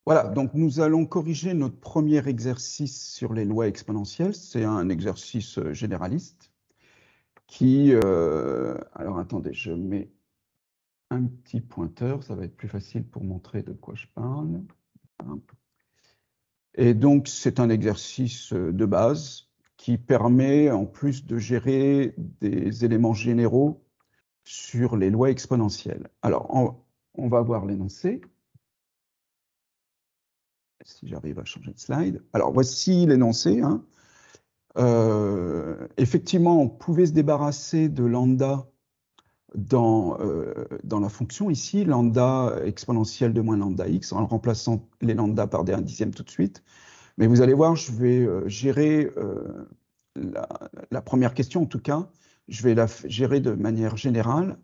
Voilà, donc nous allons corriger notre premier exercice sur les lois exponentielles. C'est un exercice généraliste qui... alors attendez, je mets un petit pointeur, ça va être plus facile pour montrer de quoi je parle. Et donc c'est un exercice de base qui permet, en plus de gérer des éléments généraux sur les lois exponentielles. Alors, on va voir l'énoncé. Si j'arrive à changer de slide. Alors, voici l'énoncé. Effectivement, on pouvait se débarrasser de lambda dans la fonction ici, lambda exponentielle de moins lambda x, en remplaçant les lambda par des 1/10 tout de suite. Mais vous allez voir, je vais gérer la première question, en tout cas, je vais la gérer de manière générale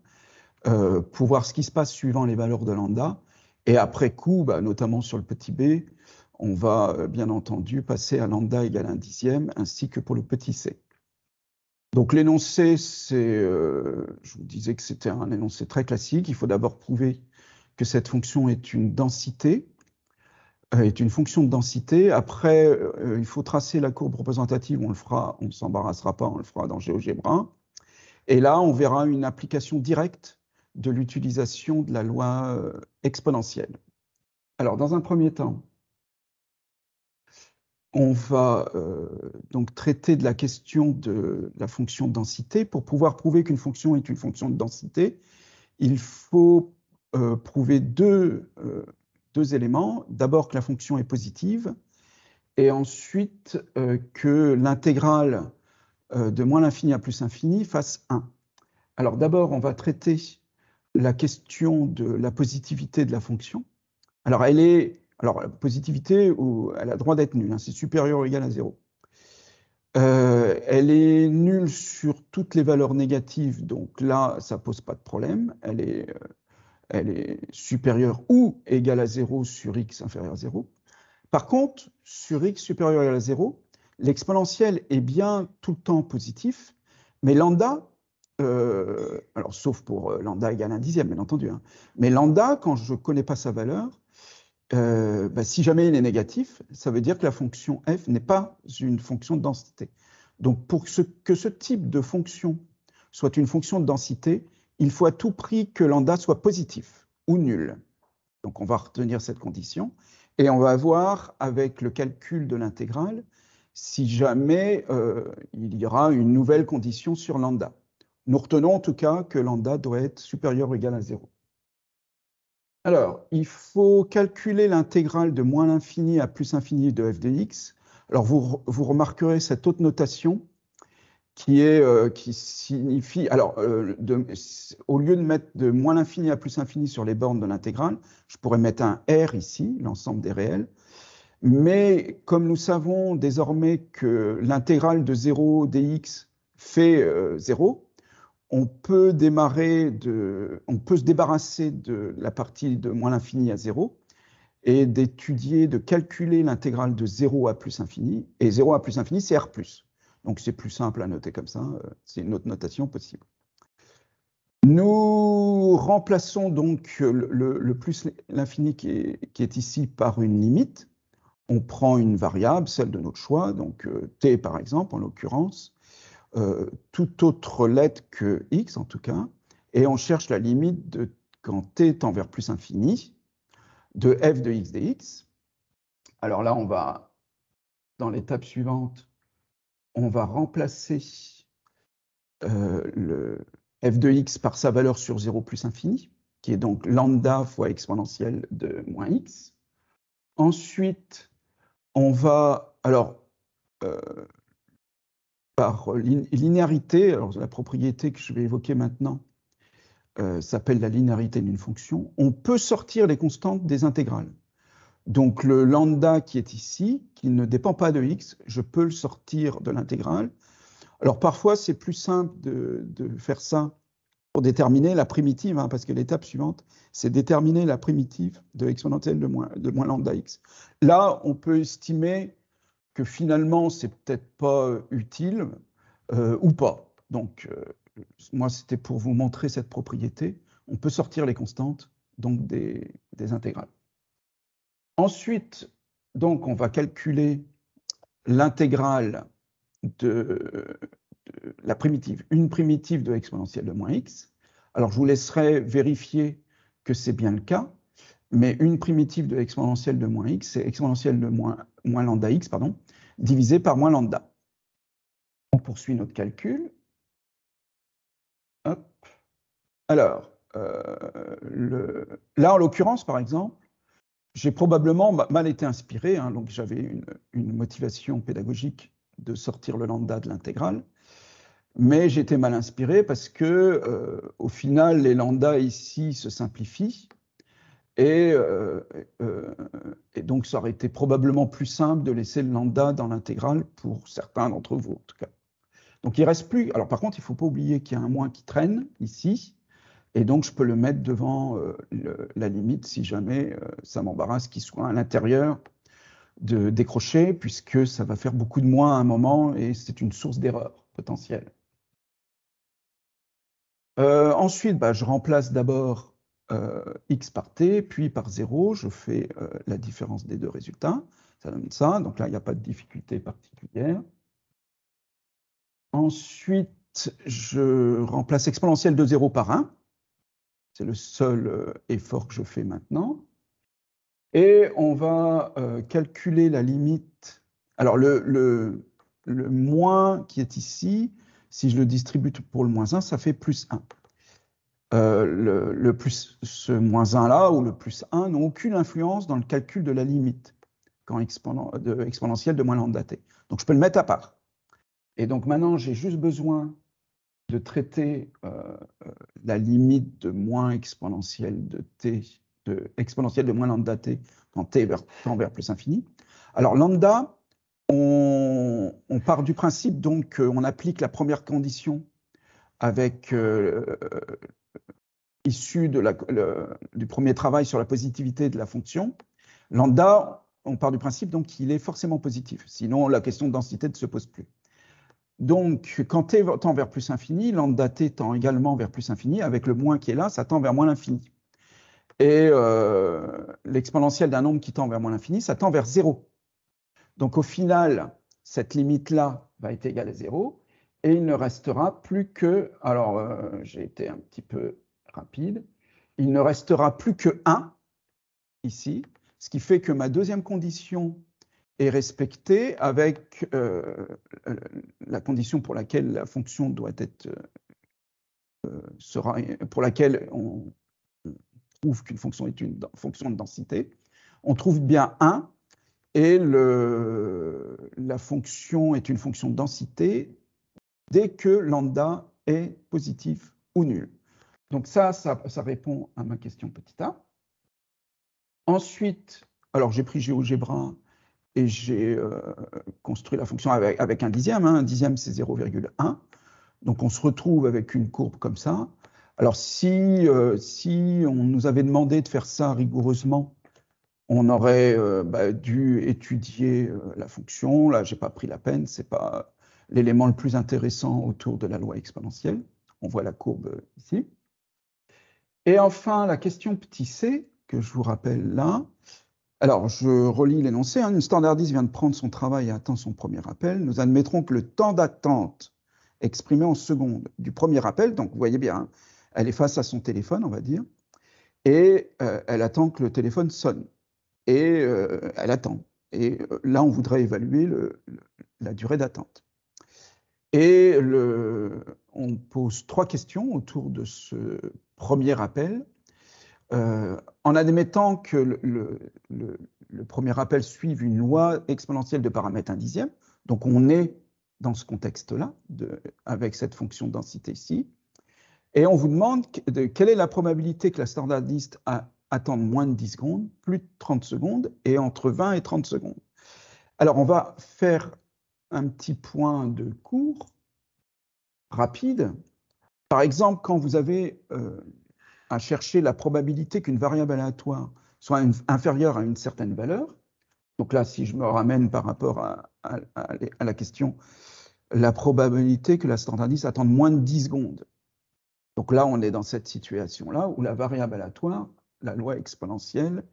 pour voir ce qui se passe suivant les valeurs de lambda. Et après coup, notamment sur le petit b, on va bien entendu passer à lambda égale 1/10, ainsi que pour le petit c. Donc l'énoncé, je vous disais que c'était un énoncé très classique. Il faut d'abord prouver que cette fonction est une densité, est une fonction de densité. Après, il faut tracer la courbe représentative. On le fera, on ne s'embarrassera pas, on le fera dans GeoGebra. Et là, on verra une application directe de l'utilisation de la loi exponentielle. Alors, dans un premier temps, on va donc traiter de la question de la fonction de densité. Pour pouvoir prouver qu'une fonction est une fonction de densité, il faut prouver deux éléments. D'abord que la fonction est positive, et ensuite que l'intégrale de moins l'infini à plus l'infini fasse 1. Alors d'abord, on va traiter la question de la positivité de la fonction. Alors, la positivité, elle a droit d'être nulle, c'est supérieur ou égal à 0. Elle est nulle sur toutes les valeurs négatives, donc là, ça ne pose pas de problème. Elle est supérieure ou égale à 0 sur x inférieur à 0. Par contre, sur x supérieur ou égal à 0, l'exponentielle est bien tout le temps positif, mais lambda, alors sauf pour lambda égale 1/10, bien entendu, mais lambda, quand je ne connais pas sa valeur, si jamais il est négatif, ça veut dire que la fonction f n'est pas une fonction de densité. Donc pour que ce type de fonction soit une fonction de densité, il faut à tout prix que lambda soit positif ou nul. Donc on va retenir cette condition et on va voir avec le calcul de l'intégrale si jamais il y aura une nouvelle condition sur lambda. Nous retenons en tout cas que lambda doit être supérieur ou égal à 0. Alors, il faut calculer l'intégrale de moins l'infini à plus l'infini de f de x. Alors, vous remarquerez cette autre notation qui signifie, alors, au lieu de mettre de moins l'infini à plus l'infini sur les bornes de l'intégrale, je pourrais mettre un R ici, l'ensemble des réels. Mais comme nous savons désormais que l'intégrale de 0 dx fait 0, on peut se débarrasser de la partie de moins l'infini à 0 et de calculer l'intégrale de 0 à plus infini. Et 0 à plus infini, c'est R+. Donc c'est plus simple à noter comme ça, c'est une autre notation possible. Nous remplaçons donc le plus l'infini qui est ici par une limite. On prend une variable, celle de notre choix, donc t par exemple en l'occurrence, toute autre lettre que x en tout cas, et on cherche la limite de quand t tend vers plus infini de f de x dx. Alors là, on va, dans l'étape suivante, on va remplacer le f de x par sa valeur sur 0 plus infini, qui est donc lambda fois exponentielle de moins x. Ensuite, on va, alors, par linéarité, alors la propriété que je vais évoquer maintenant s'appelle la linéarité d'une fonction, on peut sortir les constantes des intégrales. Donc le lambda qui est ici, qui ne dépend pas de x, je peux le sortir de l'intégrale. Alors parfois, c'est plus simple de faire ça pour déterminer la primitive, parce que l'étape suivante, c'est déterminer la primitive de exponentielle de moins lambda x. Là, on peut estimer que finalement, c'est peut-être pas utile ou pas. Donc, moi, c'était pour vous montrer cette propriété. On peut sortir les constantes, donc des intégrales. Ensuite, donc, on va calculer l'intégrale de la primitive, une primitive de l'exponentielle de moins x. Alors, je vous laisserai vérifier que c'est bien le cas, mais une primitive de l'exponentielle de moins x, c'est exponentielle de moins lambda x, pardon, divisé par moins lambda. On poursuit notre calcul. Hop. Alors, là, en l'occurrence, par exemple, j'ai probablement mal été inspiré, hein, donc j'avais une motivation pédagogique de sortir le lambda de l'intégrale, mais j'étais mal inspiré parce que, au final, les lambdas ici se simplifient, et donc ça aurait été probablement plus simple de laisser le lambda dans l'intégrale pour certains d'entre vous, en tout cas. Donc il ne reste plus. Alors par contre, il ne faut pas oublier qu'il y a un moins qui traîne ici, et donc je peux le mettre devant la limite si jamais ça m'embarrasse qu'il soit à l'intérieur de décrocher, puisque ça va faire beaucoup de moins à un moment et c'est une source d'erreur potentielle. Ensuite, je remplace d'abord x par t, puis par 0, je fais la différence des deux résultats, ça donne ça, donc là il n'y a pas de difficulté particulière. Ensuite, je remplace exponentielle de 0 par 1, c'est le seul effort que je fais maintenant. Et on va calculer la limite. Alors, le moins qui est ici, si je le distribue pour le moins 1, ça fait plus 1. Ce moins 1 là, ou le plus 1, n'ont aucune influence dans le calcul de la limite quand exponentielle de moins lambda t. Donc, je peux le mettre à part. Et donc, maintenant, j'ai juste besoin de traiter la limite de moins exponentielle de t, exponentielle de moins lambda t quand t tend vers plus infini. Alors lambda, on part du principe donc qu'on applique la première condition avec issue du premier travail sur la positivité de la fonction. Lambda, on part du principe donc qu'il est forcément positif, sinon la question de densité ne se pose plus. Donc, quand t tend vers plus infini, lambda t tend également vers plus infini, avec le moins qui est là, ça tend vers moins l'infini. Et l'exponentielle d'un nombre qui tend vers moins l'infini, ça tend vers 0. Donc, au final, cette limite-là va être égale à 0, et il ne restera plus que, alors j'ai été un petit peu rapide, il ne restera plus que 1, ici, ce qui fait que ma deuxième condition est respectée avec la condition pour laquelle la fonction doit être pour laquelle on trouve qu'une fonction est une fonction de densité. On trouve bien 1 et la fonction est une fonction de densité dès que lambda est positif ou nul. Donc ça répond à ma question petit a. Ensuite, alors j'ai pris GeoGebra et j'ai construit la fonction avec un dixième. Un dixième, c'est 0,1. Donc, on se retrouve avec une courbe comme ça. Alors, si on nous avait demandé de faire ça rigoureusement, on aurait dû étudier la fonction. Là, je n'ai pas pris la peine. Ce n'est pas l'élément le plus intéressant autour de la loi exponentielle. On voit la courbe ici. Et enfin, la question petit c, que je vous rappelle là. Alors, je relis l'énoncé. Une standardiste vient de prendre son travail et attend son premier appel. Nous admettrons que le temps d'attente exprimé en secondes du premier appel, donc vous voyez bien, hein, elle est face à son téléphone, on va dire, et elle attend que le téléphone sonne. Et elle attend. Et là, on voudrait évaluer la durée d'attente. Et on pose 3 questions autour de ce premier appel. En admettant que le premier appel suive une loi exponentielle de paramètre 1/10, donc on est dans ce contexte-là, avec cette fonction de densité ici, et on vous demande quelle est la probabilité que la standardiste attende moins de 10 secondes, plus de 30 secondes, et entre 20 et 30 secondes. Alors on va faire un petit point de cours rapide. Par exemple, quand vous avez à chercher la probabilité qu'une variable aléatoire soit inférieure à une certaine valeur. Donc là, si je me ramène par rapport à la question, la probabilité que la standardiste attende moins de 10 secondes. Donc là, on est dans cette situation-là où la variable aléatoire, la loi exponentielle,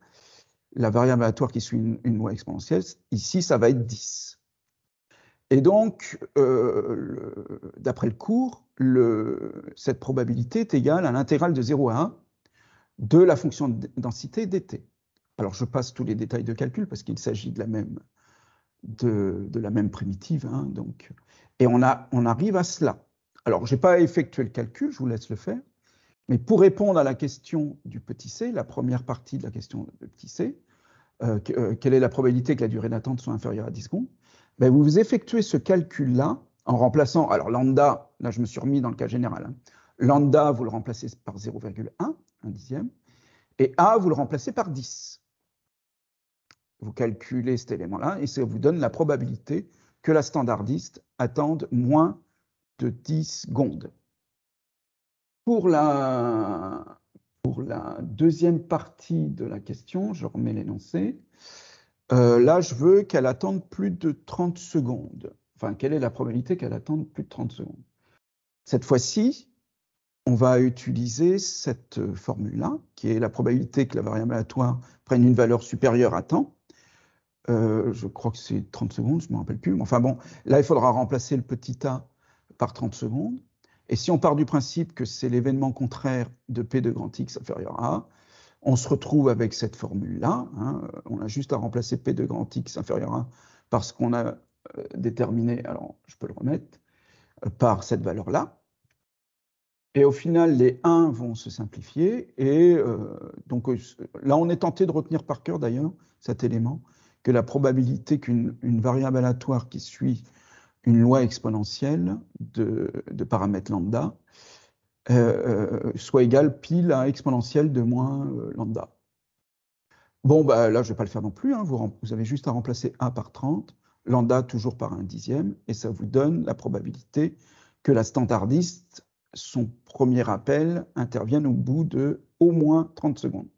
la variable aléatoire qui suit une loi exponentielle, ici, ça va être 10. Et donc, d'après le cours, cette probabilité est égale à l'intégrale de 0 à 1 de la fonction de densité dt. Alors, je passe tous les détails de calcul parce qu'il s'agit de la même primitive. Hein, donc. Et on arrive à cela. Alors, je n'ai pas effectué le calcul, je vous laisse le faire. Mais pour répondre à la question du petit c, la première partie de la question du petit c, quelle est la probabilité que la durée d'attente soit inférieure à 10 secondes, ben vous effectuez ce calcul-là en remplaçant, alors lambda, là je me suis remis dans le cas général, hein, lambda vous le remplacez par 0,1, un dixième, et a vous le remplacez par 10. Vous calculez cet élément-là et ça vous donne la probabilité que la standardiste attende moins de 10 secondes. Pour la deuxième partie de la question, je remets l'énoncé. Là, je veux qu'elle attende plus de 30 secondes. Enfin, quelle est la probabilité qu'elle attende plus de 30 secondes? Cette fois-ci, on va utiliser cette formule-là, qui est la probabilité que la variable aléatoire prenne une valeur supérieure à temps. Je crois que c'est 30 secondes, je ne me rappelle plus. Enfin bon, là, il faudra remplacer le petit a par 30 secondes. Et si on part du principe que c'est l'événement contraire de P de grand X inférieur à A, on se retrouve avec cette formule-là. Hein, on a juste à remplacer P de grand X inférieur à A par ce qu'on a déterminé, alors je peux le remettre, par cette valeur-là. Et au final, les 1 vont se simplifier. Et donc là, on est tenté de retenir par cœur, d'ailleurs, cet élément, que la probabilité qu'une variable aléatoire qui suit une loi exponentielle de paramètres lambda soit égale pile à exponentielle de moins lambda. Bon, bah, là, je ne vais pas le faire non plus. Hein. Vous avez juste à remplacer a par 30, lambda toujours par un dixième, et ça vous donne la probabilité que la standardiste, son premier appel, intervienne au bout de au moins 30 secondes.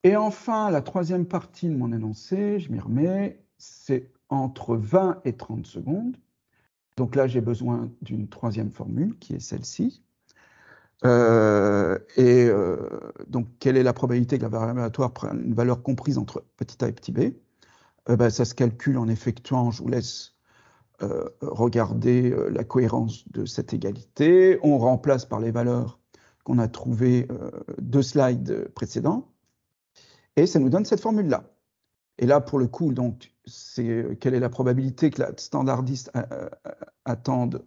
Et enfin, la troisième partie de mon énoncé, je m'y remets, c'est entre 20 et 30 secondes. Donc là, j'ai besoin d'une troisième formule, qui est celle-ci. Donc, quelle est la probabilité que la variable aléatoire prenne une valeur comprise entre petit a et petit b? Ben, ça se calcule en effectuant, je vous laisse regarder la cohérence de cette égalité. On remplace par les valeurs qu'on a trouvées 2 slides précédents, et ça nous donne cette formule-là. Et là, pour le coup, donc, c'est quelle est la probabilité que la standardiste attende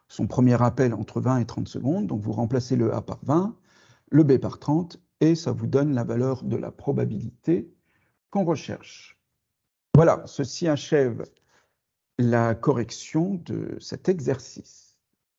son premier appel entre 20 et 30 secondes. Donc, vous remplacez le A par 20, le B par 30, et ça vous donne la valeur de la probabilité qu'on recherche. Voilà, ceci achève la correction de cet exercice.